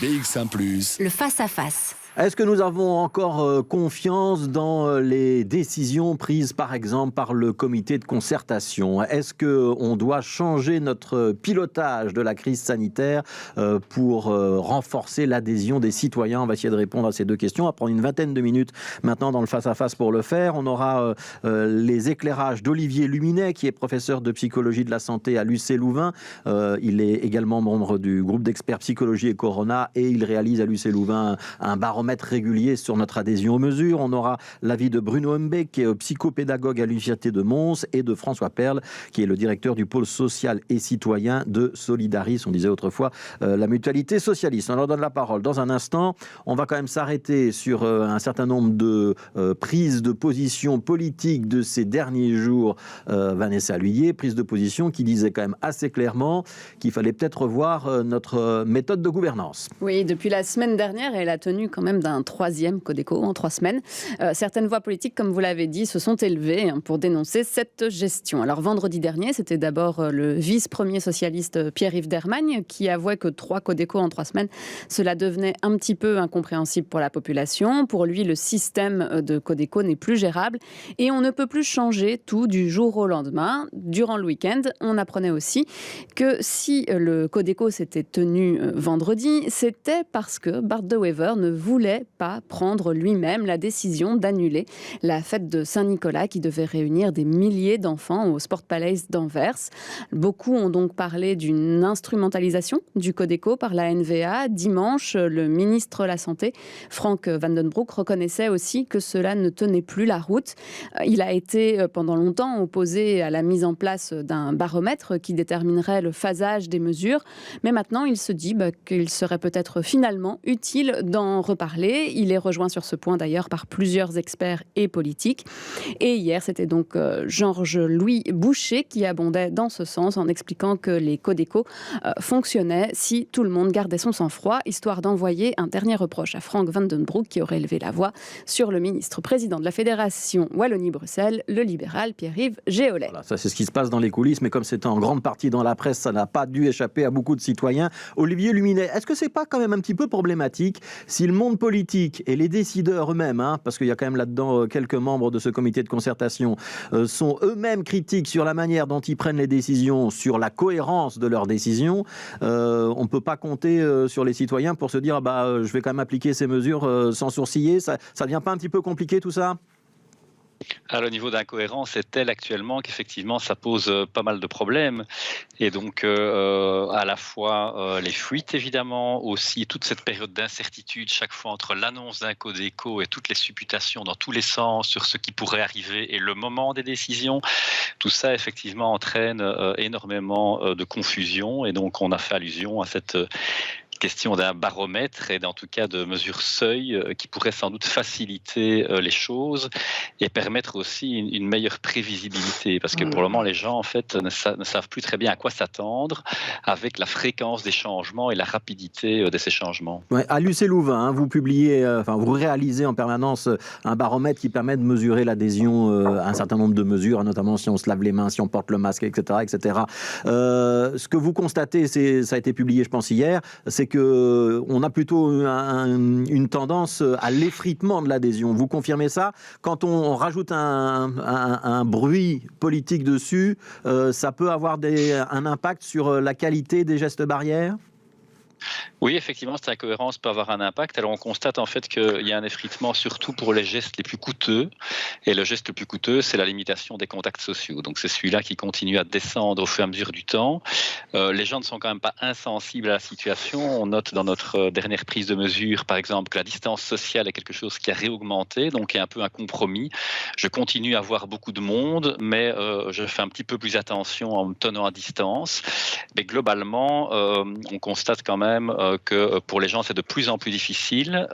BX1+. Le face-à-face. Est-ce que nous avons encore confiance dans les décisions prises, par exemple, par le comité de concertation ? Est-ce qu'on doit changer notre pilotage de la crise sanitaire pour renforcer l'adhésion des citoyens ? On va essayer de répondre à ces deux questions. On va prendre une vingtaine de minutes maintenant dans le face-à-face pour le faire. On aura les éclairages d'Olivier Luminet, qui est professeur de psychologie de la santé à l'UC Louvain. Il est également membre du groupe d'experts psychologie et Corona et il réalise à l'UC Louvain un baromètre régulier sur notre adhésion aux mesures. On aura l'avis de Bruno Humbeck, qui est psychopédagogue à l'Université de Mons, et de François Perle, qui est le directeur du pôle social et citoyen de Solidaris. On disait autrefois la mutualité socialiste. On leur donne la parole dans un instant. On va quand même s'arrêter sur un certain nombre de prises de position politiques de ces derniers jours. Vanessa Lhuillier, prise de position qui disait quand même assez clairement qu'il fallait peut-être revoir notre méthode de gouvernance. Oui, depuis la semaine dernière, elle a tenu quand même d'un troisième Codeco en 3 semaines. Certaines voix politiques, comme vous l'avez dit, se sont élevées pour dénoncer cette gestion. Alors vendredi dernier, c'était d'abord le vice-premier socialiste Pierre-Yves Dermagne qui avouait que 3 Codeco en 3 semaines, cela devenait un petit peu incompréhensible pour la population. Pour lui, le système de Codeco n'est plus gérable et on ne peut plus changer tout du jour au lendemain. Durant le week-end, on apprenait aussi que si le Codeco s'était tenu vendredi, c'était parce que Bart De Wever ne voulait pas prendre lui-même la décision d'annuler la fête de Saint-Nicolas qui devait réunir des milliers d'enfants au Sport Palace d'Anvers. Beaucoup ont donc parlé d'une instrumentalisation du Codeco par la NVA. Dimanche, le ministre de la Santé, Frank Vandenbroek, reconnaissait aussi que cela ne tenait plus la route. Il a été pendant longtemps opposé à la mise en place d'un baromètre qui déterminerait le phasage des mesures. Mais maintenant, il se dit qu'il serait peut-être finalement utile d'en reparler. Il est rejoint sur ce point d'ailleurs par plusieurs experts et politiques. Et hier, c'était donc Georges-Louis Boucher qui abondait dans ce sens en expliquant que les Codeco fonctionnaient si tout le monde gardait son sang-froid, histoire d'envoyer un dernier reproche à Frank Vandenbroek qui aurait élevé la voix sur le ministre-président de la Fédération Wallonie-Bruxelles, le libéral Pierre-Yves Géolet. Voilà, ça c'est ce qui se passe dans les coulisses, mais comme c'était en grande partie dans la presse, ça n'a pas dû échapper à beaucoup de citoyens. Olivier Luminet, est-ce que c'est pas quand même un petit peu problématique si le monde politique et les décideurs eux-mêmes, parce qu'il y a quand même là-dedans quelques membres de ce comité de concertation, sont eux-mêmes critiques sur la manière dont ils prennent les décisions, sur la cohérence de leurs décisions, on ne peut pas compter sur les citoyens pour se dire je vais quand même appliquer ces mesures sans sourciller. Ça devient pas un petit peu compliqué tout ça ? Alors, le niveau d'incohérence est tel actuellement qu'effectivement ça pose pas mal de problèmes et donc à la fois les fuites évidemment, aussi toute cette période d'incertitude chaque fois entre l'annonce d'un Codeco et toutes les supputations dans tous les sens sur ce qui pourrait arriver et le moment des décisions, tout ça effectivement entraîne énormément de confusion et donc on a fait allusion à cette question d'un baromètre et en tout cas de mesures seuil qui pourraient sans doute faciliter les choses et permettre aussi une meilleure prévisibilité parce que pour le moment les gens en fait ne savent plus très bien à quoi s'attendre avec la fréquence des changements et la rapidité de ces changements. Ouais, à l'UC Louvain, vous publiez, vous réalisez en permanence un baromètre qui permet de mesurer l'adhésion à un certain nombre de mesures, notamment si on se lave les mains, si on porte le masque, etc. etc. Ce que vous constatez, ça a été publié je pense hier, c'est qu'on a plutôt une tendance à l'effritement de l'adhésion. Vous confirmez ça ? Quand on rajoute un bruit politique dessus, ça peut avoir un impact sur la qualité des gestes barrières ? Oui, effectivement, cette incohérence peut avoir un impact. Alors, on constate en fait qu'il y a un effritement surtout pour les gestes les plus coûteux. Et le geste le plus coûteux, c'est la limitation des contacts sociaux. Donc, c'est celui-là qui continue à descendre au fur et à mesure du temps. Les gens ne sont quand même pas insensibles à la situation. On note dans notre dernière prise de mesure, par exemple, que la distance sociale est quelque chose qui a réaugmenté, donc est un peu un compromis. Je continue à voir beaucoup de monde, mais je fais un petit peu plus attention en me tenant à distance. Mais globalement, on constate quand même que pour les gens, c'est de plus en plus difficile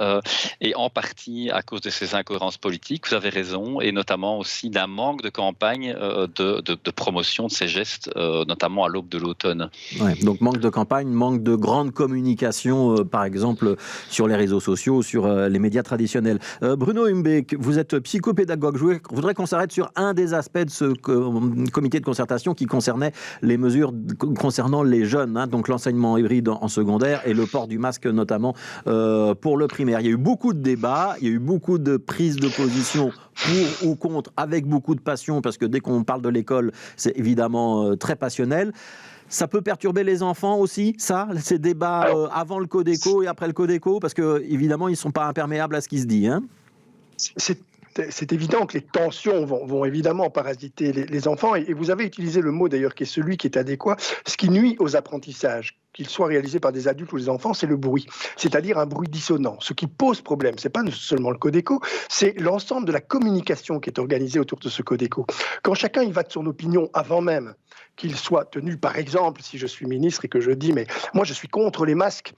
et en partie à cause de ces incohérences politiques, vous avez raison, et notamment aussi d'un manque de campagne de promotion de ces gestes, notamment à l'aube de l'automne. Ouais, donc manque de campagne, manque de grande communication, par exemple sur les réseaux sociaux, sur les médias traditionnels. Bruno Humbeck, vous êtes psychopédagogue. Je voudrais qu'on s'arrête sur un des aspects de ce comité de concertation qui concernait les mesures concernant les jeunes, donc l'enseignement hybride en secondaire. secondaire et le port du masque notamment pour le primaire. Il y a eu beaucoup de débats, il y a eu beaucoup de prises de position pour ou contre, avec beaucoup de passion, parce que dès qu'on parle de l'école, c'est évidemment très passionnel. Ça peut perturber les enfants aussi, ça, ces débats avant le Codeco et après le Codeco, parce que évidemment, ils ne sont pas imperméables à ce qui se dit. Hein. C'est évident que les tensions vont évidemment parasiter les enfants. Et vous avez utilisé le mot d'ailleurs qui est celui qui est adéquat. Ce qui nuit aux apprentissages, qu'ils soient réalisés par des adultes ou des enfants, c'est le bruit. C'est-à-dire un bruit dissonant. Ce qui pose problème, ce n'est pas seulement le Codeco, c'est l'ensemble de la communication qui est organisée autour de ce Codeco. Quand chacun y va de son opinion avant même qu'il soit tenu, par exemple, si je suis ministre et que je dis « mais moi je suis contre les masques »,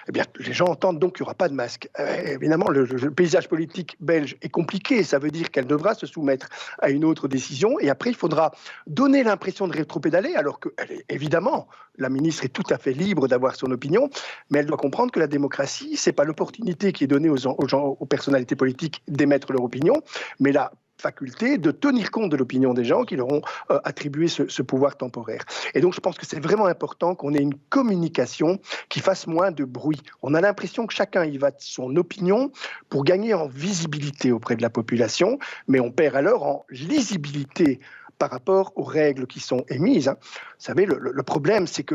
eh bien, les gens entendent donc qu'il n'y aura pas de masque. Évidemment, le paysage politique belge est compliqué. Ça veut dire qu'elle devra se soumettre à une autre décision. Et après, il faudra donner l'impression de rétropédaler, alors que, évidemment, la ministre est tout à fait libre d'avoir son opinion. Mais elle doit comprendre que la démocratie, ce n'est pas l'opportunité qui est donnée aux gens, aux personnalités politiques d'émettre leur opinion, mais la faculté de tenir compte de l'opinion des gens qui leur ont attribué ce pouvoir temporaire. Et donc, je pense que c'est vraiment important qu'on ait une communication qui fasse moins de bruit. On a l'impression que chacun y va de son opinion pour gagner en visibilité auprès de la population, mais on perd alors en lisibilité par rapport aux règles qui sont émises. Vous savez, le problème, c'est que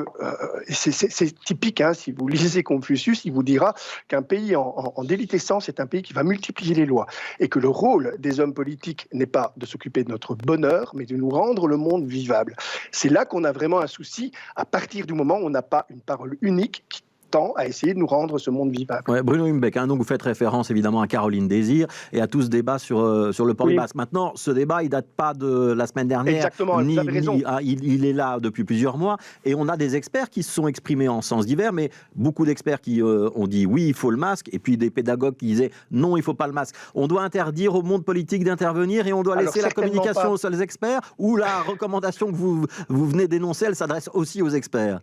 c'est typique, si vous lisez Confucius, il vous dira qu'un pays en déliquescence est un pays qui va multiplier les lois et que le rôle des hommes politiques n'est pas de s'occuper de notre bonheur, mais de nous rendre le monde vivable. C'est là qu'on a vraiment un souci à partir du moment où on n'a pas une parole unique qui tend à essayer de nous rendre ce monde vivable. Ouais, Bruno Humbeck, donc vous faites référence évidemment à Caroline Désir et à tout ce débat sur le port du masque. Maintenant, ce débat, il ne date pas de la semaine dernière. Exactement, vous avez raison. Il est là depuis plusieurs mois et on a des experts qui se sont exprimés en sens divers, mais beaucoup d'experts qui ont dit oui, il faut le masque, et puis des pédagogues qui disaient non, il ne faut pas le masque. On doit interdire au monde politique d'intervenir et on doit laisser la communication aux seuls experts, ou la recommandation que vous venez d'énoncer, elle s'adresse aussi aux experts?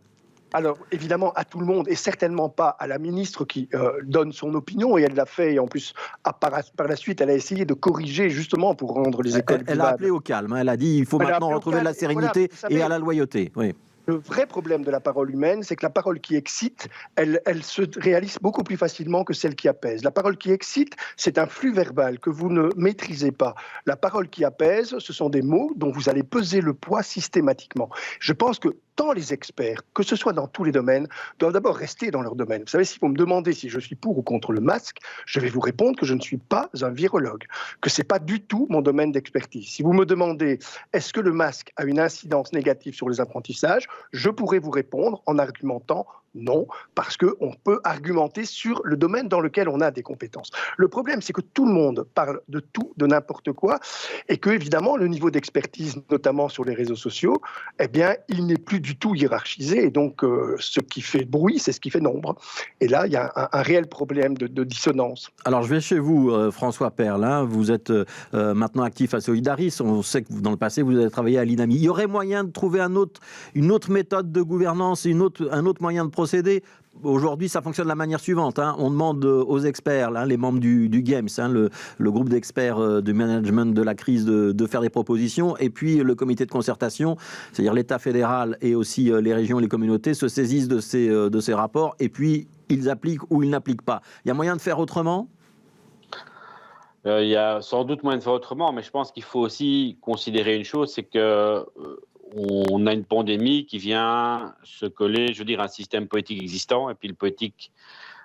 Alors, évidemment, à tout le monde, et certainement pas à la ministre qui donne son opinion, et elle l'a fait, et en plus, par la suite, elle a essayé de corriger, justement, pour rendre les écoles vivables. Elle a appelé au calme, elle a dit il faut maintenant retrouver de la sérénité et à la loyauté. Oui. Le vrai problème de la parole humaine, c'est que la parole qui excite, elle se réalise beaucoup plus facilement que celle qui apaise. La parole qui excite, c'est un flux verbal que vous ne maîtrisez pas. La parole qui apaise, ce sont des mots dont vous allez peser le poids systématiquement. Je pense que tant les experts, que ce soit dans tous les domaines, doivent d'abord rester dans leur domaine. Vous savez, si vous me demandez si je suis pour ou contre le masque, je vais vous répondre que je ne suis pas un virologue, que ce n'est pas du tout mon domaine d'expertise. Si vous me demandez est-ce que le masque a une incidence négative sur les apprentissages, je pourrais vous répondre en argumentant non, parce qu'on peut argumenter sur le domaine dans lequel on a des compétences. Le problème, c'est que tout le monde parle de tout, de n'importe quoi, et que, évidemment, le niveau d'expertise, notamment sur les réseaux sociaux, eh bien, il n'est plus du tout hiérarchisé, et donc ce qui fait bruit, c'est ce qui fait nombre. Et là, il y a un réel problème de dissonance. Alors, je vais chez vous, François Perle, vous êtes maintenant actif à Solidaris, on sait que dans le passé, vous avez travaillé à l'INAMI. Il y aurait moyen de trouver une autre méthode de gouvernance, un autre moyen de procéder. Aujourd'hui, ça fonctionne de la manière suivante. On demande aux experts, les membres du GAMES, le groupe d'experts du management de la crise, de faire des propositions. Et puis, le comité de concertation, c'est-à-dire l'État fédéral et aussi les régions et les communautés, se saisissent de ces rapports. Et puis, ils appliquent ou ils n'appliquent pas. Il y a moyen de faire autrement ? Il y a sans doute moyen de faire autrement, mais je pense qu'il faut aussi considérer une chose, c'est que on a une pandémie qui vient se coller, je veux dire, à un système politique existant, et puis le politique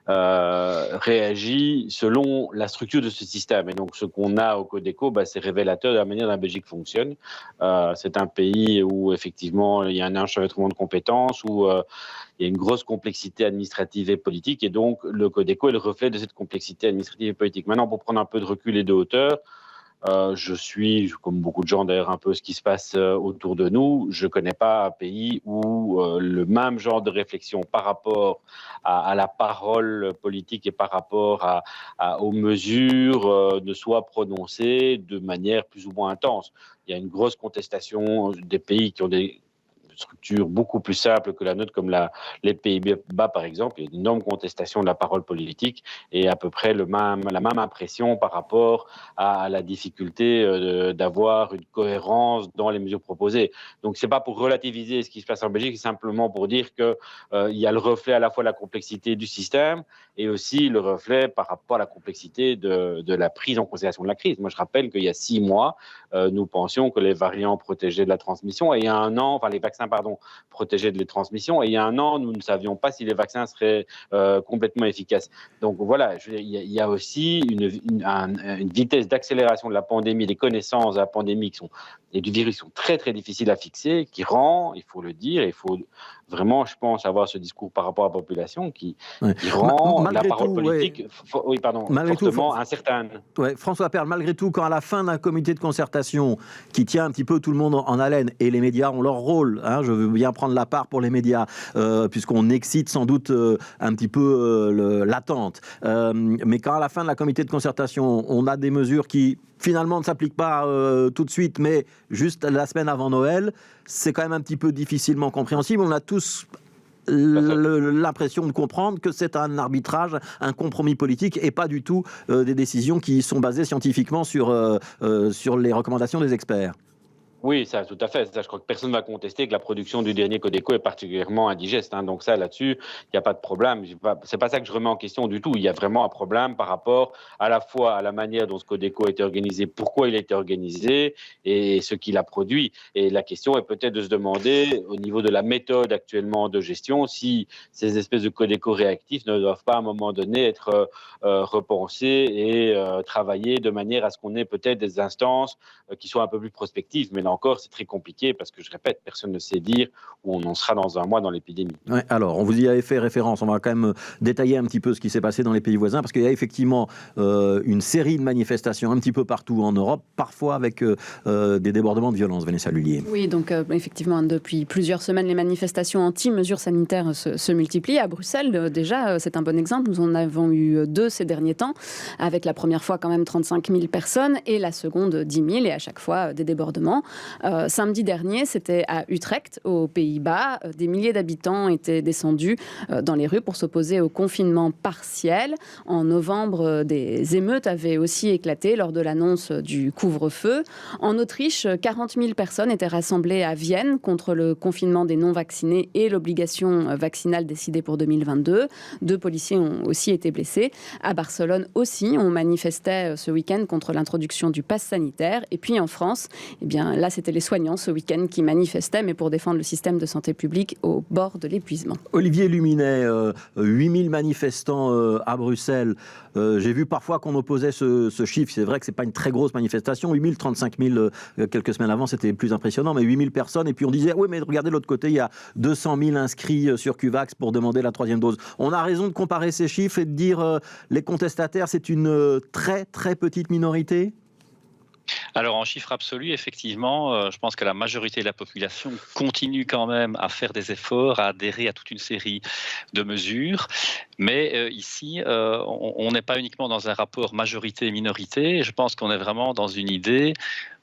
réagit selon la structure de ce système. Et donc, ce qu'on a au Codeco, c'est révélateur de la manière dont la Belgique fonctionne. C'est un pays où, effectivement, il y a un enchevêtrement de compétences, où il y a une grosse complexité administrative et politique, et donc le Codeco est le reflet de cette complexité administrative et politique. Maintenant, pour prendre un peu de recul et de hauteur, je suis, comme beaucoup de gens d'ailleurs, un peu ce qui se passe autour de nous. Je ne connais pas un pays où le même genre de réflexion par rapport à la parole politique et par rapport aux mesures ne soit prononcée de manière plus ou moins intense. Il y a une grosse contestation des pays qui ont des structure beaucoup plus simple que la nôtre, comme les Pays-Bas par exemple. Il y a une énorme contestation de la parole politique et à peu près la même impression par rapport à la difficulté d'avoir une cohérence dans les mesures proposées. Donc c'est pas pour relativiser ce qui se passe en Belgique, c'est simplement pour dire que il y a le reflet à la fois de la complexité du système et aussi le reflet par rapport à la complexité de la prise en considération de la crise. Moi, je rappelle qu'il y a 6 mois, nous pensions que les variants protégeaient de la transmission, et il y a un an, enfin les vaccins, protégeaient de la transmission, et il y a un an, nous ne savions pas si les vaccins seraient complètement efficaces. Donc voilà, il y a aussi une vitesse d'accélération de la pandémie, des connaissances de la pandémie et du virus qui sont très très difficiles à fixer, qui rend, il faut le dire, il faut vraiment, je pense, avoir ce discours par rapport à la population qui rend la parole politique fortement incertaine. Ouais, François Perle, malgré tout, quand à la fin d'un comité de concertation qui tient un petit peu tout le monde en haleine, et les médias ont leur rôle, je veux bien prendre la part pour les médias, puisqu'on excite sans doute un petit peu l'attente, mais quand à la fin de la comité de concertation, on a des mesures qui finalement ne s'appliquent pas tout de suite, mais juste la semaine avant Noël, c'est quand même un petit peu difficilement compréhensible. On a tous l'impression de comprendre que c'est un arbitrage, un compromis politique et pas du tout des décisions qui sont basées scientifiquement sur les recommandations des experts. Oui, ça, tout à fait. Ça, je crois que personne ne va contester que la production du dernier Codeco est particulièrement indigeste. Donc ça, là-dessus, il n'y a pas de problème. C'est pas ça que je remets en question du tout. Il y a vraiment un problème par rapport à la fois à la manière dont ce Codeco a été organisé, pourquoi il a été organisé et ce qu'il a produit. Et la question est peut-être de se demander, au niveau de la méthode actuellement de gestion, si ces espèces de Codeco réactifs ne doivent pas à un moment donné être repensés et travaillés de manière à ce qu'on ait peut-être des instances qui soient un peu plus prospectives. Mais là encore, c'est très compliqué parce que, je répète, personne ne sait dire où on en sera dans un mois dans l'épidémie. Ouais, alors, on vous y avait fait référence. On va quand même détailler un petit peu ce qui s'est passé dans les pays voisins parce qu'il y a effectivement une série de manifestations un petit peu partout en Europe, parfois avec des débordements de violence. Vanessa Lullier. Oui, donc effectivement, depuis plusieurs semaines, les manifestations anti-mesures sanitaires se multiplient. À Bruxelles, déjà, c'est un bon exemple. Nous en avons eu 2 ces derniers temps, avec la première fois quand même 35 000 personnes et la seconde 10 000, et à chaque fois des débordements. Samedi dernier, c'était à Utrecht, aux Pays-Bas. Des milliers d'habitants étaient descendus dans les rues pour s'opposer au confinement partiel. En novembre, des émeutes avaient aussi éclaté lors de l'annonce du couvre-feu. En Autriche, 40 000 personnes étaient rassemblées à Vienne contre le confinement des non-vaccinés et l'obligation vaccinale décidée pour 2022. 2 policiers ont aussi été blessés. À Barcelone aussi, on manifestait ce week-end contre l'introduction du pass sanitaire. Et puis en France, là, c'était les soignants ce week-end qui manifestaient, mais pour défendre le système de santé publique au bord de l'épuisement. Olivier Luminet, 8000 manifestants à Bruxelles. J'ai vu parfois qu'on opposait ce chiffre. C'est vrai que ce n'est pas une très grosse manifestation. 8000, 35 000, quelques semaines avant, c'était plus impressionnant, mais 8000 personnes. Et puis on disait, oui, mais regardez de l'autre côté, il y a 200 000 inscrits sur QVAX pour demander la 3e dose. On a raison de comparer ces chiffres et de dire les contestataires, c'est une très, très petite minorité ? Alors en chiffre absolu, effectivement, je pense que la majorité de la population continue quand même à faire des efforts, à adhérer à toute une série de mesures. Mais ici, on n'est pas uniquement dans un rapport majorité-minorité. Je pense qu'on est vraiment dans une idée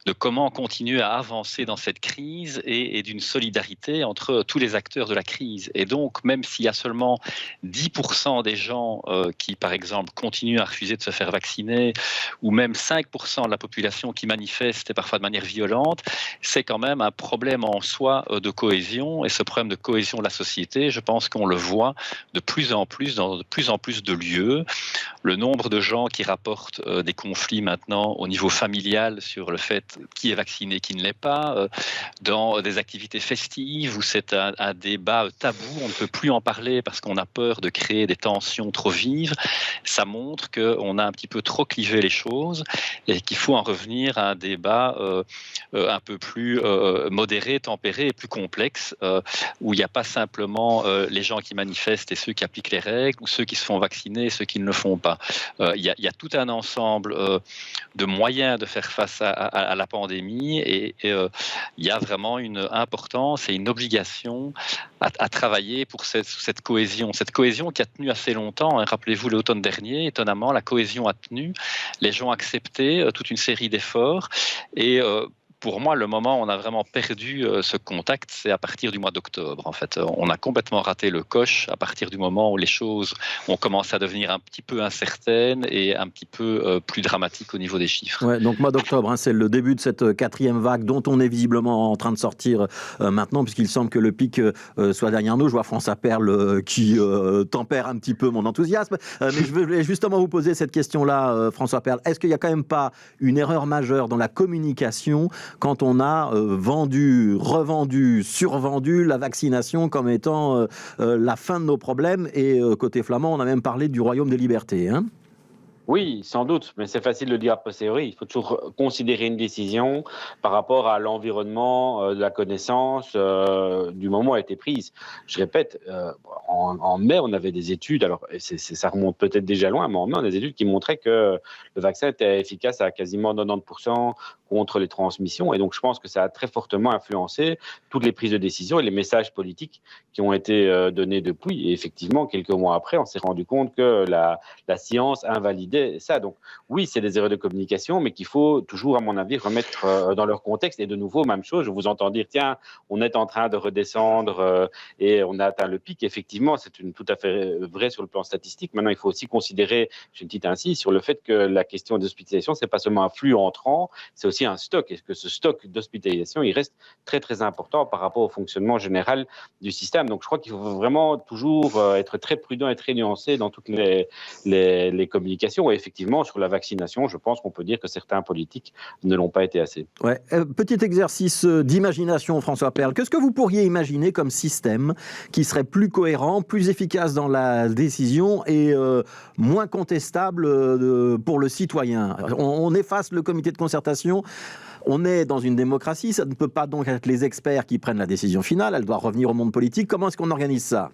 de comment continuer à avancer dans cette crise et d'une solidarité entre tous les acteurs de la crise. Et donc, même s'il y a seulement 10% des gens qui, par exemple, continuent à refuser de se faire vacciner, ou même 5% de la population qui manifeste, et parfois de manière violente, c'est quand même un problème en soi de cohésion. Et ce problème de cohésion de la société, je pense qu'on le voit de plus en plus dans de plus en plus de lieux. Le nombre de gens qui rapportent des conflits maintenant au niveau familial sur le fait qui est vacciné, qui ne l'est pas, dans des activités festives où c'est un débat tabou, on ne peut plus en parler parce qu'on a peur de créer des tensions trop vives. Ça montre qu'on a un petit peu trop clivé les choses et qu'il faut en revenir à un débat un peu plus modéré, tempéré et plus complexe, où il n'y a pas simplement les gens qui manifestent et ceux qui appliquent les règles, ou ceux qui se font vacciner et ceux qui ne le font pas. Il y a tout un ensemble de moyens de faire face à la pandémie et il y a vraiment une importance et une obligation à travailler pour cette cohésion qui a tenu assez longtemps. Rappelez-vous l'automne dernier, étonnamment, la cohésion a tenu. Les gens acceptaient toute une série d'efforts et pour moi, le moment où on a vraiment perdu ce contact, c'est à partir du mois d'octobre. En fait, on a complètement raté le coche à partir du moment où les choses ont commencé à devenir un petit peu incertaines et un petit peu plus dramatiques au niveau des chiffres. Ouais, donc mois d'octobre, hein, c'est le début de cette quatrième vague dont on est visiblement en train de sortir maintenant, puisqu'il semble que le pic soit derrière nous. Je vois François Perle qui tempère un petit peu mon enthousiasme. Mais je voulais justement vous poser cette question-là, François Perle. Est-ce qu'il n'y a quand même pas une erreur majeure dans la communication quand on a vendu, revendu, survendu la vaccination comme étant la fin de nos problèmes? Et côté flamand, on a même parlé du royaume des libertés, hein? Oui, sans doute, mais c'est facile de le dire a posteriori. Il faut toujours considérer une décision par rapport à l'environnement de la connaissance du moment où elle a été prise. Je répète, en mai, on avait des études, alors ça remonte peut-être déjà loin, mais en mai, on a des études qui montraient que le vaccin était efficace à quasiment 90% contre les transmissions. Et donc, je pense que ça a très fortement influencé toutes les prises de décision et les messages politiques qui ont été donnés depuis. Et effectivement, quelques mois après, on s'est rendu compte que la science invalidait ça. Donc oui, c'est des erreurs de communication, mais qu'il faut toujours, à mon avis, remettre dans leur contexte. Et de nouveau, même chose, je vous entends dire, tiens, on est en train de redescendre et on a atteint le pic. Effectivement, c'est tout à fait vrai sur le plan statistique. Maintenant, il faut aussi considérer, je dis ainsi, sur le fait que la question d'hospitalisation, c'est pas seulement un flux entrant, c'est aussi un stock. Et que ce stock d'hospitalisation, il reste très, très important par rapport au fonctionnement général du système. Donc, je crois qu'il faut vraiment toujours être très prudent et très nuancé dans toutes les communications. Et effectivement, sur la vaccination, je pense qu'on peut dire que certains politiques ne l'ont pas été assez. Ouais. Petit exercice d'imagination, François Perle. Qu'est-ce que vous pourriez imaginer comme système qui serait plus cohérent, plus efficace dans la décision et moins contestable pour le citoyen? On efface le comité de concertation. On est dans une démocratie. Ça ne peut pas donc être les experts qui prennent la décision finale. Elle doit revenir au monde politique. Comment est-ce qu'on organise ça?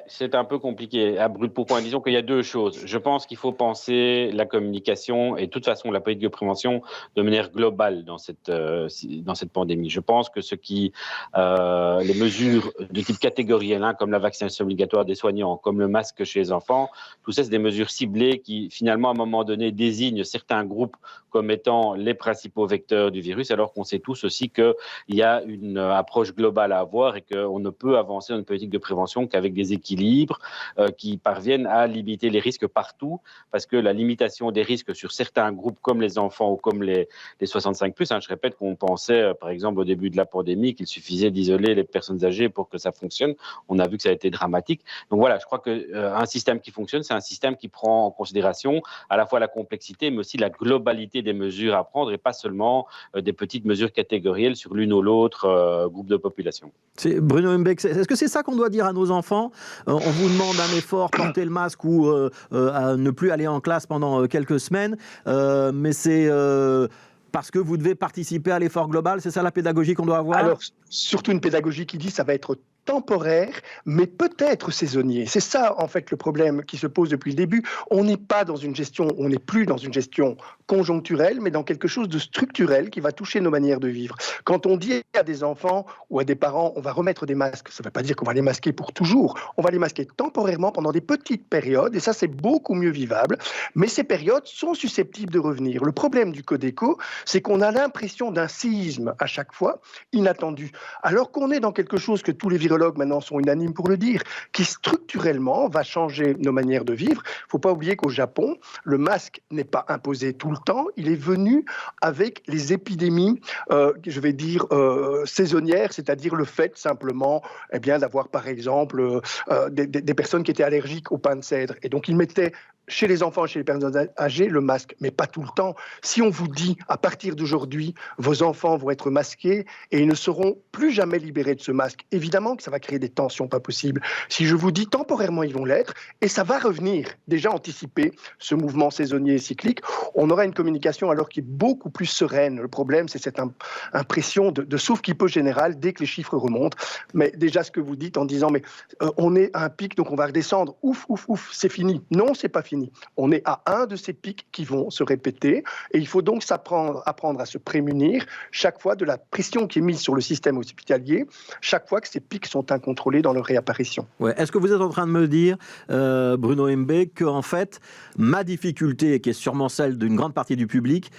C'est un peu compliqué. À brûle pour point, disons qu'il y a deux choses. Je pense qu'il faut penser la communication et de toute façon la politique de prévention de manière globale dans cette pandémie. Je pense que les mesures de type catégoriel, comme la vaccination obligatoire des soignants, comme le masque chez les enfants, tout ça, c'est des mesures ciblées qui, finalement, à un moment donné, désignent certains groupes comme étant les principaux vecteurs du virus, alors qu'on sait tous aussi qu'il y a une approche globale à avoir et qu'on ne peut avancer dans une politique de prévention qu'avec des équilibres qui parviennent à limiter les risques partout, parce que la limitation des risques sur certains groupes comme les enfants ou comme les 65+, je répète qu'on pensait par exemple au début de la pandémie qu'il suffisait d'isoler les personnes âgées pour que ça fonctionne. On a vu que ça a été dramatique. Donc voilà, je crois qu'un système qui fonctionne, c'est un système qui prend en considération à la fois la complexité mais aussi la globalité des mesures à prendre et pas seulement des petites mesures catégorielles sur l'une ou l'autre groupe de population. C'est Bruno Imbecks, est-ce que c'est ça qu'on doit dire à nos enfants? On vous demande un effort, porter le masque ou à ne plus aller en classe pendant quelques semaines, mais c'est parce que vous devez participer à l'effort global, c'est ça la pédagogie qu'on doit avoir? Alors, surtout une pédagogie qui dit ça va être temporaire, mais peut-être saisonnier. C'est ça, en fait, le problème qui se pose depuis le début. On n'est pas dans une gestion, on n'est plus dans une gestion conjoncturelle, mais dans quelque chose de structurel qui va toucher nos manières de vivre. Quand on dit à des enfants ou à des parents, on va remettre des masques, ça ne veut pas dire qu'on va les masquer pour toujours. On va les masquer temporairement pendant des petites périodes, et ça, c'est beaucoup mieux vivable. Mais ces périodes sont susceptibles de revenir. Le problème du Codeco, c'est qu'on a l'impression d'un séisme à chaque fois, inattendu. Alors qu'on est dans quelque chose que tous les virologues maintenant sont unanimes pour le dire, qui structurellement va changer nos manières de vivre. Il ne faut pas oublier qu'au Japon, le masque n'est pas imposé tout le temps, il est venu avec les épidémies, je vais dire, saisonnières, c'est-à-dire le fait simplement d'avoir par exemple des personnes qui étaient allergiques au pain de cèdre. Et donc ils mettaient chez les enfants et chez les personnes âgées le masque, mais pas tout le temps. Si on vous dit, à partir d'aujourd'hui, vos enfants vont être masqués et ils ne seront plus jamais libérés de ce masque, évidemment que ça va créer des tensions pas possibles. Si je vous dis temporairement ils vont l'être, et ça va revenir, déjà anticiper ce mouvement saisonnier et cyclique, on aura une communication alors qui est beaucoup plus sereine. Le problème, c'est cette impression de sauve-qui-peut générale dès que les chiffres remontent. Mais déjà ce que vous dites en disant, mais on est à un pic, donc on va redescendre, ouf, c'est fini. Non, c'est pas fini. On est à un de ces pics qui vont se répéter et il faut donc apprendre à se prémunir chaque fois de la pression qui est mise sur le système hospitalier, chaque fois que ces pics sont incontrôlés dans leur réapparition. Ouais. Est-ce que vous êtes en train de me dire, Bruno Imbecks, qu'en fait, ma difficulté, qui est sûrement celle d'une grande partie du public,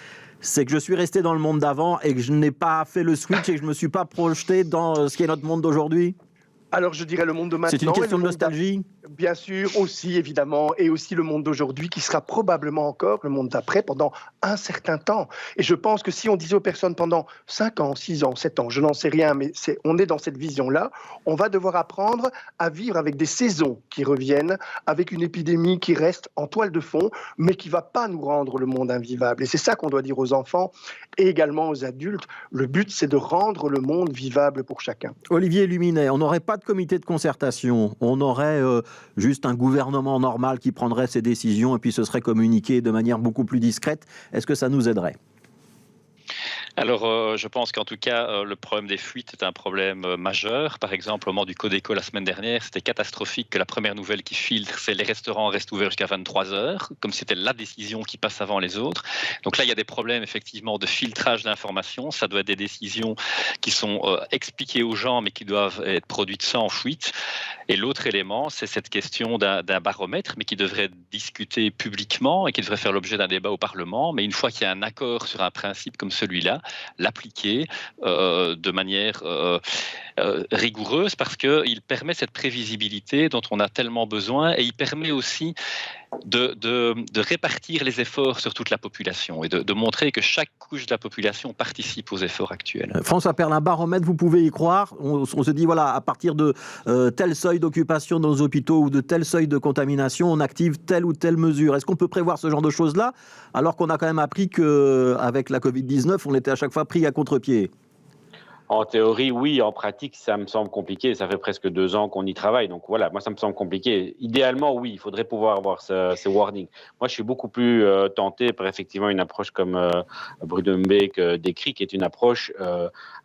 c'est que je suis resté dans le monde d'avant et que je n'ai pas fait le switch et que je ne me suis pas projeté dans ce qui est notre monde d'aujourd'hui? Alors, je dirais le monde de maintenant. C'est une question de nostalgie? Bien sûr, aussi évidemment, et aussi le monde d'aujourd'hui qui sera probablement encore le monde d'après pendant un certain temps. Et je pense que si on disait aux personnes pendant 5 ans, 6 ans, 7 ans, je n'en sais rien, mais on est dans cette vision-là, on va devoir apprendre à vivre avec des saisons qui reviennent, avec une épidémie qui reste en toile de fond, mais qui ne va pas nous rendre le monde invivable. Et c'est ça qu'on doit dire aux enfants et également aux adultes. Le but, c'est de rendre le monde vivable pour chacun. Olivier Luminet, on n'aurait pas de comité de concertation, on aurait juste un gouvernement normal qui prendrait ses décisions et puis ce serait communiqué de manière beaucoup plus discrète. Est-ce que ça nous aiderait ? Alors, je pense qu'en tout cas, le problème des fuites est un problème majeur. Par exemple, au moment du Codeco la semaine dernière, c'était catastrophique que la première nouvelle qui filtre, c'est les restaurants restent ouverts jusqu'à 23h, comme c'était la décision qui passe avant les autres. Donc là, il y a des problèmes effectivement de filtrage d'informations. Ça doit être des décisions qui sont expliquées aux gens, mais qui doivent être produites sans fuite. Et l'autre élément, c'est cette question d'un baromètre, mais qui devrait être discuté publiquement et qui devrait faire l'objet d'un débat au Parlement. Mais une fois qu'il y a un accord sur un principe comme celui-là, l'appliquer de manière rigoureuse parce qu'il permet cette prévisibilité dont on a tellement besoin et il permet aussi de répartir les efforts sur toute la population et de montrer que chaque couche de la population participe aux efforts actuels. François Perle, un baromètre, vous pouvez y croire? On se dit, voilà, à partir de tel seuil d'occupation dans nos hôpitaux ou de tel seuil de contamination, on active telle ou telle mesure. Est-ce qu'on peut prévoir ce genre de choses-là, alors qu'on a quand même appris qu'avec la Covid-19, on était à chaque fois pris à contre-pied? En théorie, oui. En pratique, ça me semble compliqué. Ça fait presque 2 ans qu'on y travaille. Donc voilà, moi, ça me semble compliqué. Idéalement, oui, il faudrait pouvoir avoir ces warnings. Moi, je suis beaucoup plus tenté par effectivement une approche comme Bruno Mbek décrit, qui est une approche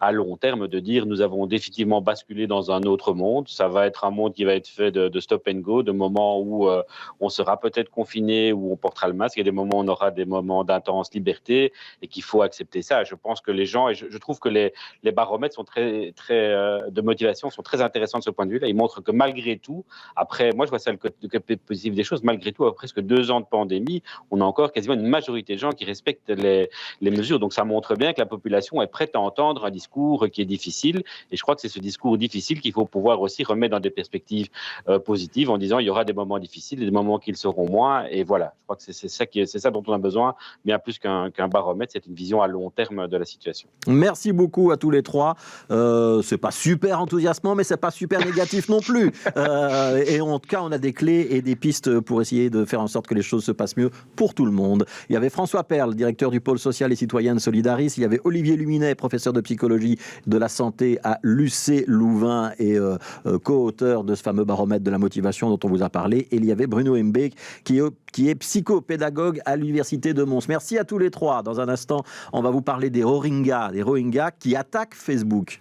à long terme de dire nous avons définitivement basculé dans un autre monde. Ça va être un monde qui va être fait de stop and go, de moments où on sera peut-être confiné, où on portera le masque, et des moments où on aura des moments d'intense liberté et qu'il faut accepter ça. Je pense que les gens, et je trouve que les baromètres sont de motivation sont très intéressants de ce point de vue-là. Ils montrent que malgré tout, après, moi je vois ça le côté positif des choses, malgré tout, après presque 2 ans de pandémie, on a encore quasiment une majorité de gens qui respectent les mesures. Donc ça montre bien que la population est prête à entendre un discours qui est difficile. Et je crois que c'est ce discours difficile qu'il faut pouvoir aussi remettre dans des perspectives positives en disant il y aura des moments difficiles et des moments qui le seront moins. Et voilà, je crois que c'est ça dont on a besoin, bien plus qu'un baromètre, c'est une vision à long terme de la situation. Merci beaucoup à tous les trois. C'est pas super enthousiasmant, mais c'est pas super négatif non plus. Et en tout cas, on a des clés et des pistes pour essayer de faire en sorte que les choses se passent mieux pour tout le monde. Il y avait François Perle, directeur du pôle social et citoyen de Solidaris. Il y avait Olivier Luminet, professeur de psychologie de la santé à l'UC Louvain et co-auteur de ce fameux baromètre de la motivation dont on vous a parlé. Et il y avait Bruno Mbek, qui est psychopédagogue à l'université de Mons. Merci à tous les trois. Dans un instant, on va vous parler des Rohingyas qui attaquent Facebook.